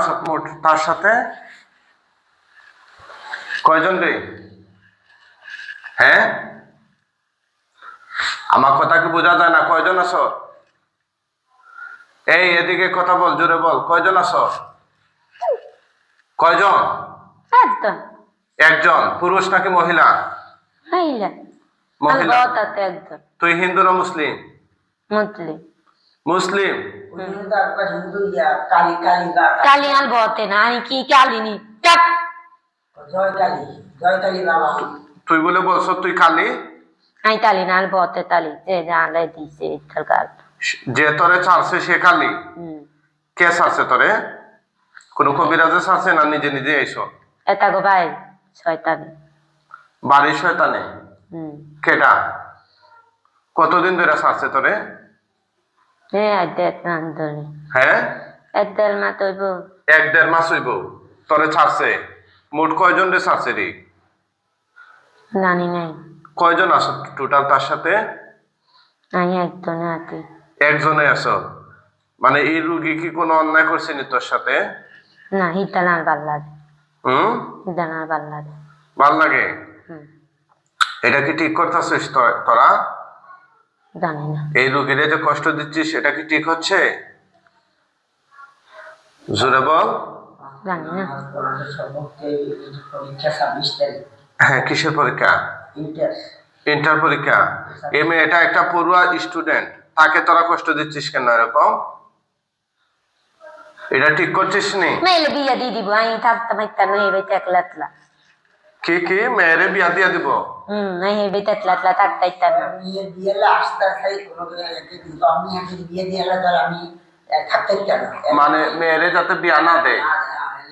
আছো মোট তার সাথে? কয়জন রে? হ্যাঁ, আমার কথা কি বোঝা যায় না? কয়জন আছো? এই এদিকে কথা বল, জোরে বল, কয়জন আছো? কয়জন? একজন। একজন। পুরুষ নাকি মহিলা? মহিলা। মহিলা। একজন। তুই হিন্দু না মুসলিম? মুসলিম। মুসলিম। কালী আর বতে না, আমি কি কালী নি? জয় কালী, জয় কালী বাবা। তুই বলে বলছ তুই কালী? আমি তালি না, আর বতে তালি যে জানলে দিছে সরকার। যে তোরে ছাড়ছে সে কালী? কে ছাড়ছে তোরে? কোন কবিরাজে ছাড়ছে না নিজে নিজে এসো? এটা গো ভাই শয়তানি। বাড়ির শয়তানে? কেটা? কতদিন ধরে ছাড়ছে তোরে? হ্যাঁ, 1-1.5 মাস হইব। 1-1.5 মাস হইব তোরে ছাড়ছে। মোট কয়জন রে ছাড়ছে রে? জানি নাই। কয়জন আছো টোটাল তার সাথে? আমি একজনে আছি। একজনে আছো? মানে এই রোগী কি কোনো অন্যায় করছে নি তোর সাথে? না, হিতানার ভাল লাগে। হিতানার ভাল লাগে। ভাল লাগে? এটা কি ঠিক করতেছিস তোরা? জানি না। এই রোগীরে যে কষ্ট দিচ্ছিস এটা কি ঠিক হচ্ছে? জোরে বল। জানি না। হ্যাঁ, কিসের পরীক্ষা? ইন্টার পরীক্ষা। এই মেয়েটা একটা পড়ুয়া স্টুডেন্ট, তাকে তোরা কষ্ট দিচ্ছিস কেন এরকম? এটা ঠিক করছিস নি? মেয়েলে বিয়া দিয়ে দিব, আমি থাকতাম একটা মেয়ে বেঁচে একলা একলা। কি কি মেয়েরে বিয়া দিয়ে দিব? মেয়ে বেঁচে একলা একলা থাকতে ইচ্ছা না। বিয়ে দিয়েলে আস্তে খাই কোনো কিন্তু আমি এখন বিয়ে দিয়েলে ধর আমি থাকতে চাই না। মানে মেয়েরে যাতে বিয়া না দেয়,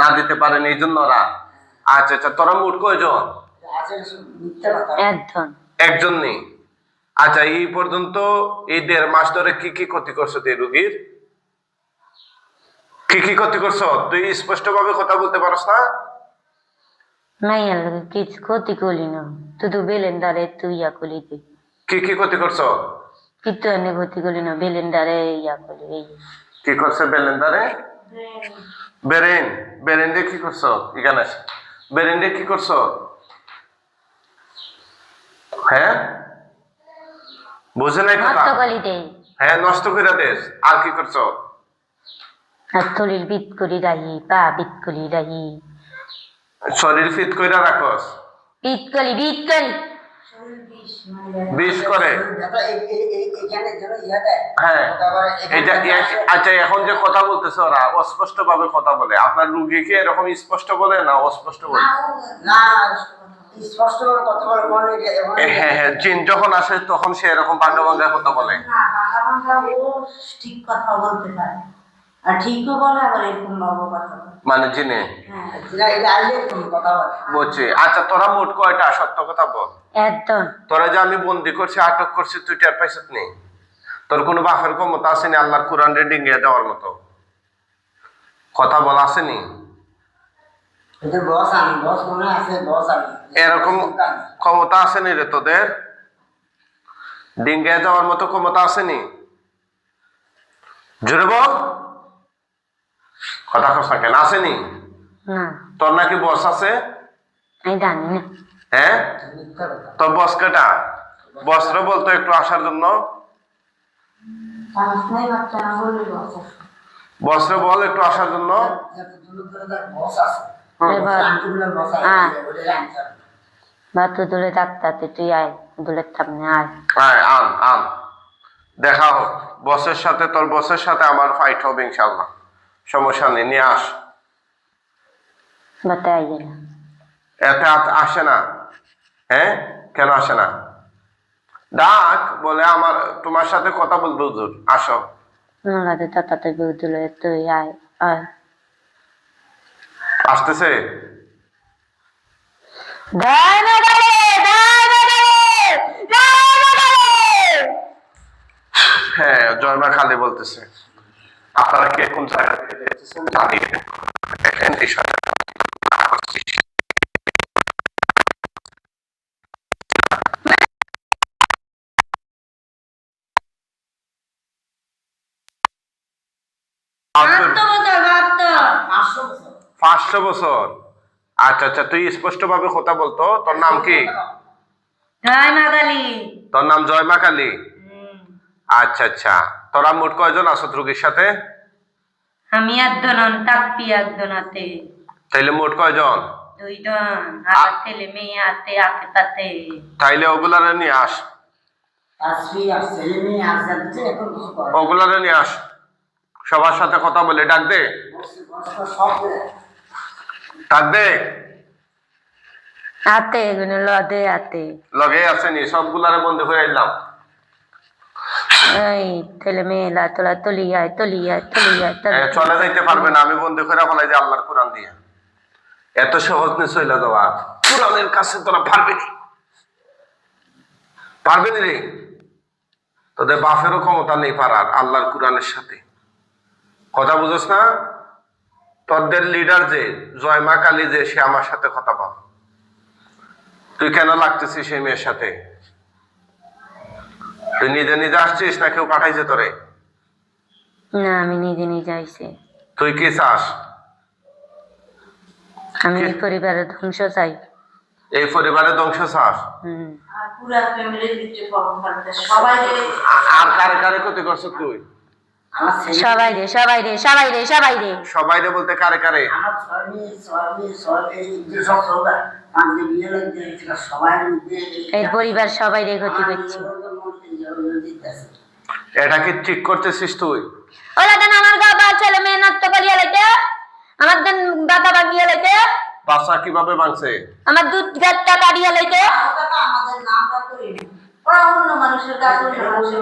না দিতে পারেন এই জন্য ওরা। আচ্ছা আচ্ছা, তোরা মোট কয়জন? একজন। একজন নেই? আচ্ছা, এই পর্যন্ত এই 1.5 মাস ধরে কি কি ক্ষতি করছো তুই রোগীর? কি কি ক্ষতি করছো? তুই স্পষ্ট ভাবে কথা বলতে পারস না? মাইয়ার লগে কিছু ক্ষতি করি না, শুধু বেলেন্ডারে তুই ইয়া করি দি। কি কি ক্ষতি করছো? কিন্তু এনে ক্ষতি করি না, বেলেন্ডারে ইয়া করি। এই কি করছে বেলেন্ডারে? বেরেন। বেরেন দিয়ে কি করছো? এখানে বেরেন দিয়ে কি করছো? হ্যাঁ, বুঝে নাই কথা? নষ্ট করি দেই। হ্যাঁ, নষ্ট করে দেশ। আর কি করছো? আর শরীর বিট করি রাহি, পা বিট করি রাহি। শরীর ফিট করে রাখস? বিট করি, বিট করি। বিষ করে? হ্যাঁ। এটা আচ্ছা, এখন যে কথা বলতেছে ওরা অস্পষ্ট ভাবে কথা বলে, আপনার রুগী কি এরকম স্পষ্ট বলে না অস্পষ্ট বলে? না, স্পষ্ট ভাবে কথা বলে। হ্যাঁ হ্যাঁ, জিন যখন আসে তখন সে এরকম ভাঙা ভাঙা কথা বলে। না, ভাঙা ও ঠিক কথা বলতে পারে, আর ঠিকও বলে, আবার এরকম ভাবে কথা বলে। মানে জিনে? বলছি। আচ্ছা, তোরা মোট কয়টা? সত্য কথা বল। একদম। তোরা যে আমি বন্দি করছি, আটক করছি, তুই টের পাইছিস নি? তোর কোনো বাপের ক্ষমতা আসেনি আল্লাহর কোরআন রে ডিঙ্গিয়ে দেওয়ার মতো? কথা বলা আসেনি? এরকম ক্ষমতা আসেনি রে তোদের? ডিঙ্গিয়ে দেওয়ার মতো ক্ষমতা আসেনি? জোরে বল। কথা কথা কেন আসেনি? তোর নাকি বস আছে? আমি জানি না। হ্যাঁ, তোর বস কেটা? বসরে বলতো একটু আসার জন্য। বসরে বল একটু আসার জন্য। বাতু তুলে থাকতে তুই আয়, দুলের সামনে আয়। আয়, আন আন, দেখা হোক বসের সাথে। তোর বসের সাথে আমার ফাইট হবে ইনশাল্লাহ, সমস্যা নেই, নিয়ে আস। বাতে আইয়ে না। এতে আসে না? হ্যাঁ, কেন আসে না? ডাক বলে আমার তোমার সাথে কথা বলবো হুজুর, আসো। নোলাতে তাতে দুলে তুই আয় আয়। আসতেছে? হ্যাঁ, জয়মা খালি বলতেছে। আপনারা কে কোন জায়গা থেকে দেখতেছেন জানিয়ে দেখেন এই 500 বছর। আচ্ছা আচ্ছা, তুই স্পষ্ট ভাবে কথা বলতো। তোর নাম কি? জয় মা কালী। তোর নাম জয় মা কালী। আচ্ছা আচ্ছা, তোরা মোট কয়জন আছো রোগীর সাথে? আমি একজন তাপ্পি একজন আতে তাইলে মোট কয়জন? 2 জন। আর ছেলে মেয়ে আতে আতে তাতে। তাইলে ওগুলারে নিয়ে আস, আসবি আর ছেলে মেয়ে আসবে বুঝছে এখন কিছু করে ওগুলারে নিয়ে আস, সবার সাথে কথা বলে ডাক দে, সব ডাক দে। আতে এগুলো লদে আতে। লগে আসেনি, সবগুলারে বন্ধ করে আইলাম। এই ছেলে মেয়েলা তোলা তলিয়ায় তলিয়ায় তলিয়ায় চলে যাইতে পারবে না, আমি বন্ধ করে ফেলাই যে আল্লাহর কোরআন দিয়ে। এত সহজ নিয়ে চলে যাওয়া, কোরআনের কাছে তোরা পারবি নি, পারবি নি রে। তোদের বাপেরও ক্ষমতা নেই পারার আল্লাহর কোরআনের সাথে। কথা বুঝোস না? তোদের লিডার যে জয় মা কালী, যে সে আমার সাথে কথা বল। তুই কেন লাগতেছিস সেই মেয়ের সাথে? তুই নিজে নিজে আসছিস না কেউ পাঠাইছে তোরে? না, আমি নিজে নিজে আইছি। তুই কি চাস? আমি এই পরিবারের ধ্বংস চাই। এই পরিবারের ধ্বংস চাস? আর পুরা ফ্যামিলির ভিতরে প্রভাব ফেলতে সবাই আর কারে কারে ক্ষতি করছ তুই? আমার ছেলে সবাই রে সবাই রে সবাই রে সবাই রে। সবাই রে বলতে কারে কারে? আমার ছয় যে সব সরকার পাঁচে বিয়ে লাগছে সবাই মধ্যে এই পরিবার সবাই রে ক্ষতি করছে। এটা কি ঠিক করতেছিস তুই? ওলা দেন আমার বাবা ছেলে মেয়ে নষ্ট করিয়া লেতে, আমার দেন দাদা বাগিয়া লেতে, বাসা কিভাবে ভাঙছে? আমার দুধ গাছটা কাটিয়া লেতে। আমাদের নামটা করি ওরা অন্য মানুষের কাছে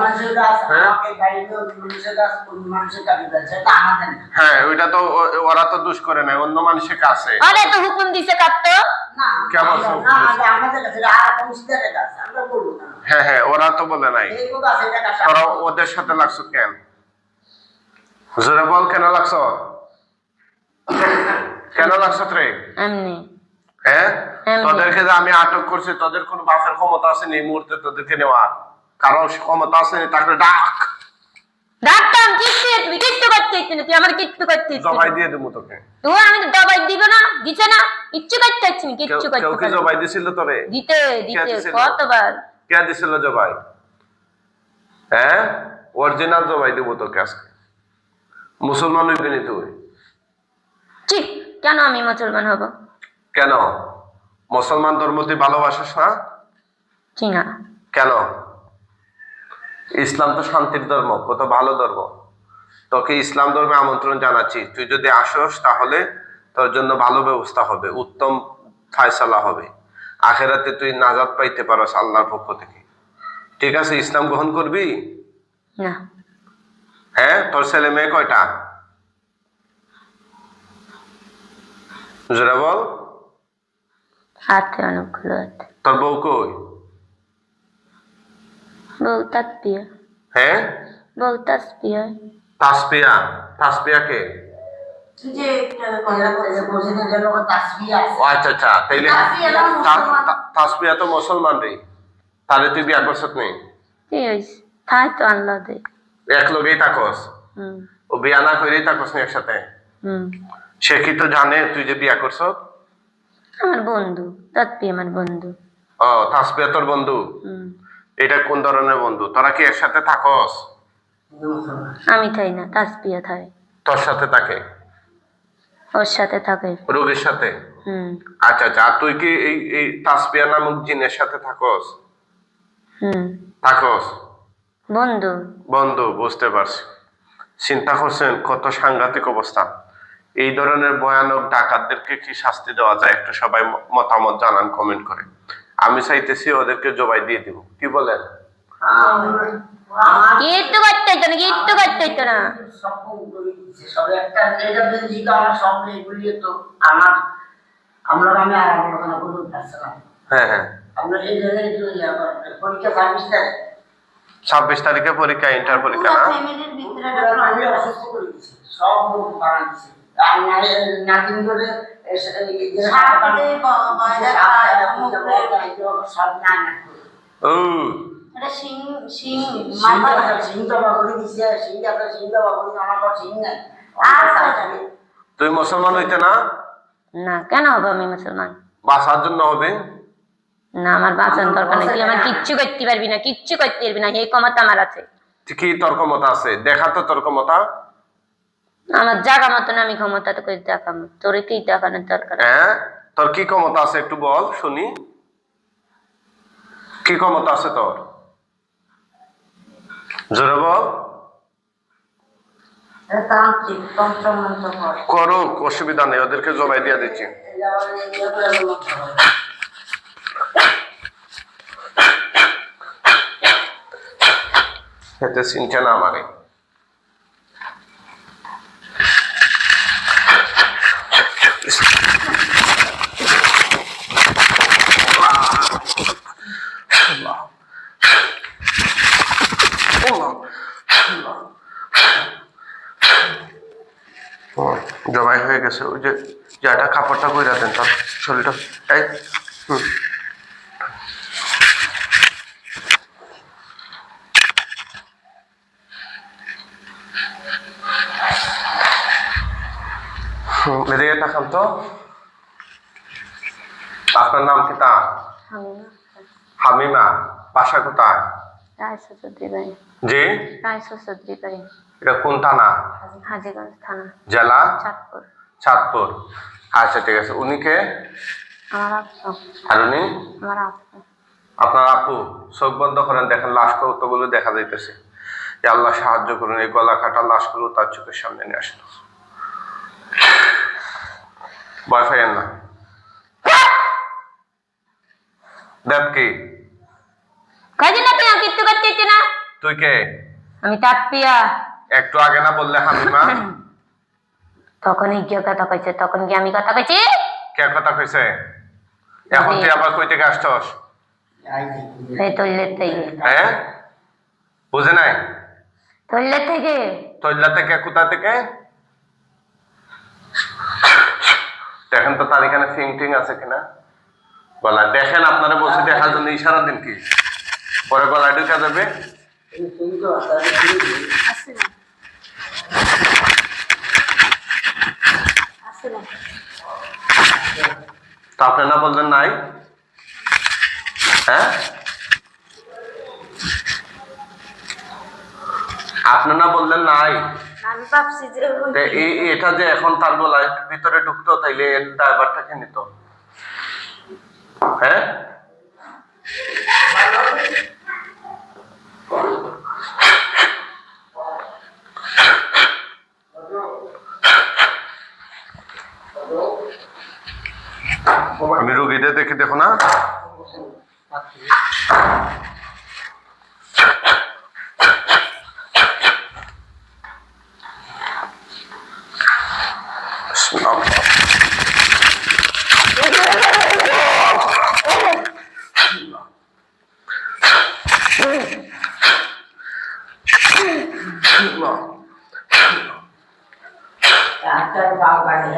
মানুষের গাছ আমাকে গাড়ি মানুষের গাছ মানুষের কাটি যাচ্ছে এটা আমাদের না। হ্যাঁ, ওইটা তো ওরা তো দোষ করে নাই, অন্য মানুষের কাছে। আরে তো হুকুম দিছে কাটতো। না কেমন না, আমাদের কাছে আর পৌঁছতে গাছ আমরা বলবো না। হ্যাঁ হ্যাঁ, ওরা তো বলে নাই। এই গাছ এটা গাছ তোরা ওদের সাথে লাগছো কেন? জোরে বল, কেন লাগছ? কেন লাগছ রে? এমনি হ্যাঁ, এমনি। তোদেরকে যে আমি আটক করছি, তোদের কোন বাপের ক্ষমতা আছে এই মুহূর্তে তোদেরকে নেওয়ার? কারণ ক্ষমতা আছে তাকে ডাক। ডাক্তার কিচ্ছু তুমি কিচ্ছু করতে ইচ্ছে না, তুই আমার কিচ্ছু করতে ইচ্ছে জবাই দিয়ে দেবো তোকে। তো আমি তো দবাই দিব না, দিছে না, কিচ্ছু করতে ইচ্ছে না, কিচ্ছু কেউ করতে কি পারবি না। জবাই দিছিল তোরে? দিতে কে দিতে দিছিল? কতবার। কে দিছিল জবাই? হ্যাঁ, অরিজিনাল জবাই দেবো তোকে আজকে। মুসলমান হইবি নি তুই? ঠিক কেন আমি মুসলমান হব? কেন? মুসলমান ধর্ম তুই ভালোবাসিস না? জি না। কেন? ইসলাম তো শান্তির ধর্ম, কত ভালো ধর্ম। তোকে ইসলাম ধর্মে আমন্ত্রণ জানাচ্ছি, তুই যদি আসস তাহলে তোর জন্য ভালো ব্যবস্থা হবে, উত্তম ফায়সালা হবে, আখেরাতে তুই নাজাত পাইতে পারস আল্লাহর পক্ষ থেকে। ঠিক আছে, ইসলাম গ্রহণ করবি? না। হ্যাঁ, তোর ছেলে মেয়ে কয়টা? জোরে বল। হাতে অনেকগুলো হাতে। তোর বউ কই? বউ তাসপিয়া। হ্যাঁ, বউ তাসপিয়া। তাসপিয়া। তাসপিয়া কে? তুই যে কথা বলছিস মসজিদের যে লোক তাসবিহ আছে ও আচ্ছা আচ্ছা, তাইলে তাসবিয়া তো মুসলমান। তাসপিয়া তো মুসলমান রে, তাহলে তুই বিয়া করছত নেই? কি হয়েছে? তাই তো আনলো দে। এক লগেই থাকস? হুম ও বিয়া না করেই থাকস না একসাথে? হুম। সে কি তো জানে তুই যে বিয়া করছ? আমার বন্ধু তাসপিয়া, আমার বন্ধু। ও, তাসপিয়া তোর বন্ধু? হুম। এটা কোন ধরনের বন্ধু? তোরা কি একসাথে থাকস? আমি থাই না, তাসপিয়া থাই। তোর সাথে থাকে? ওর সাথে থাকে। রোগীর সাথে? হুম আচ্ছা আচ্ছা, আর তুই কি এই তাসপিয়া নামক জিনের সাথে থাকস? হুম। থাকস? বন্ধু। বন্ধু, বুঝতে পারছি। চিন্তা করছেন কত সাংঘাতিক অবস্থা। এই ধরনের ভয়ানক ডাকাতদেরকে কি শাস্তি দেওয়া যায়? একটু সবাই মতামত জানান কমেন্ট করে। আমি চাইতেছি ওদেরকে জবাই দিয়ে দিব, কি বলেন? আমার কিচ্ছু করতে হইতো না, কিচ্ছু করতে হইতো না। সব করে দিচ্ছে সব একটা এটা যদি আমার সব এগুলি তো আমার আমরা আমি আর আলোচনা করতে পারছিলাম। হ্যাঁ হ্যাঁ, আমরা এই জায়গায় একটু পরীক্ষা 26 তারিখে পরীক্ষা, ইন্টার পরীক্ষা পুরা না? ফ্যামিলির ভিতরে আমি অসুস্থ করে দিচ্ছি সব লোক বাড়া দিচ্ছে আর নাতিন করে সাপে বয়দা খায় মুখে সব না না ও, এটা সিং সিং মাথা সিংটা বাবুরি দিচ্ছে সিংটা সিংটা বাবুরি আমার কাছে সিং নাই আচ্ছা তুই মুসলমান হইতে না? না, কেন হবে আমি মুসলমান? বাঁচার জন্য হবে। না, আমার বাঁচার দরকার নেই। তুই আমার কিচ্ছু করতে পারবি না, কিচ্ছু করতে পারবি না, এই ক্ষমতা আমার আছে। কি তোর ক্ষমতা আছে? দেখা তো তোর ক্ষমতা। আমার জায়গা মতন আমি ক্ষমতা তো করে দেখাবো, তোর কি দেখানোর দরকার? হ্যাঁ, তোর কি ক্ষমতা আছে একটু বল শুনি। কি ক্ষমতা আছে তোর? জোরে বল। তান্ত্রিক তন্ত্র মন্ত্র করে। করুক, অসুবিধা নেই, ওদেরকে জবাই দিয়ে দিচ্ছি। এতে চিনছে না আমারে। জবাই হয়ে গেছে। ওই যে যাটা কাপড়টা কইরা দেন তার শরীরটা। এই এদিকে তাকান তো। আপনার নাম কি? তা হামিমা। বাসা কোথায়? জি, এটা কোন থানা? হাজীগঞ্জ থানা, জেলা চাঁদপুর। চাঁদপুর। আচ্ছা ঠিক আছে। উনি কে? আমার আপু। আর উনি? আমার আপু। আপনার আপু। চোখ বন্ধ করেন, দেখেন লাশ কতগুলো দেখা যাইতেছে। আল্লাহ সাহায্য করুন, এই গলা কাটা লাশগুলো তার চোখের সামনে নিয়ে আসলো। ভয় পাইয়েন না। দেখ কি কাজে না, তুই কিচ্ছু করতে না। তুই কে? আমি তাৎপিয়া। একটু আগে না বললে হামিমা? তখনই কি কথা কইছে? তখন কি আমি কথা কইছি? কে কথা কইছে? এখন তুই আবার কই থেকে আসছস? এই টয়লেট থেকে। হ্যাঁ, বুঝে নাই? টয়লেট থেকে। তৈলা থেকে? কোথা থেকে? দেখেন তো তার এখানে ফিং টিং আছে কিনা গলা। দেখেন, আপনারা বসে দেখার জন্য ইশারা দিন কি পরে গলায় ঢুকে যাবে। তো আপনি না বললেন নাই? হ্যাঁ, আপনি না বললেন নাই? আমি ভাবছি যে এটা যে এখন তার গলায় ভিতরে ঢুকতো, তাইলে এর ড্রাইভারটা কে নিত? হ্যাঁ, আমি রোগীদের দেখে দেখো না। একটা বাল কাটে,